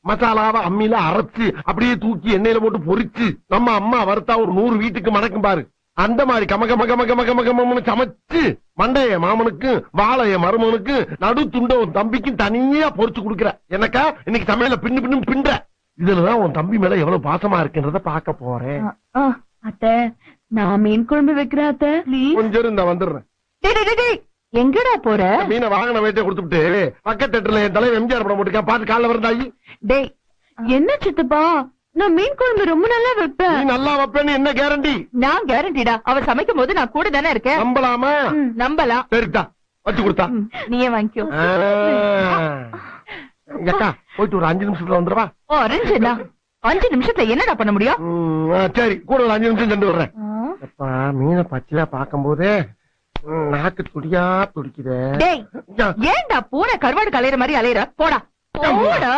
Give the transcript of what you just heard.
மசாலாவை அம்மியில அரைச்சு அப்படியே தூக்கி எண்ணெயில போட்டு பொரிச்சு நம்ம அம்மா வறுத்தா ஒரு 100 வீட்டுக்கு மணக்கும் பாரு. அந்த மாதிரி கமகமகமகமகமகம்னு சமைச்சு மண்டைய மாமனுக்கு வாழைய மருமனுக்கு நடு துண்ட உன் தம்பிக்கும் தனியா பொரிச்சு கொடுக்குற. எனக்கா இன்னைக்கு சமையல பின்னு பின்னு பின்ற. இதுலதான் உன் தம்பி மேல எவ்வளவு பாசமா இருக்குன்றத பாக்க போறேன். அத்தை நான் மீன் குழம்பு வைக்கிறேன் அத்தை. கொஞ்சம் இருந்தா வந்துடுறேன். எங்கடா போற? மீனை வாங்கின வேட்டை கொடுத்துட்டு பக்கத்து தேட்டர்ல என் தலைவர் எம்ஜிஆர் படம் போட்டுக்கா பாத்து காலைல வரந்தாயி. டேய் என்ன சித்தப்பா, நான் மீன் குழம்பு ரொம்ப நல்லா வைப்பேன். நீ நல்லா வைப்பேன்னு என்ன கேரண்டி? நான் கேரண்டிடா, அவ சமைக்கும் போது நான் கூட தானே இருக்கேன். நம்பலாமா? நம்பலாம். சரிதா வச்சு கொடுத்தா நீயே வாங்கிக்கோ. அக்கா போயிட்டு ஒரு 5 நிமிஷத்துல வந்துருவா. 5 நிமிஷத்துல என்னடா பண்ண முடியும்? சரி கூட ஒரு 5 நிமிஷம் சென்று வர்றேன். மீனை பச்சையா பாக்கும் போதே நாக்கு துடியா துடிக்குதே. ஏன்டா பூனை கருவாடு கலையிற மாதிரி அலையிற? போடா போடா.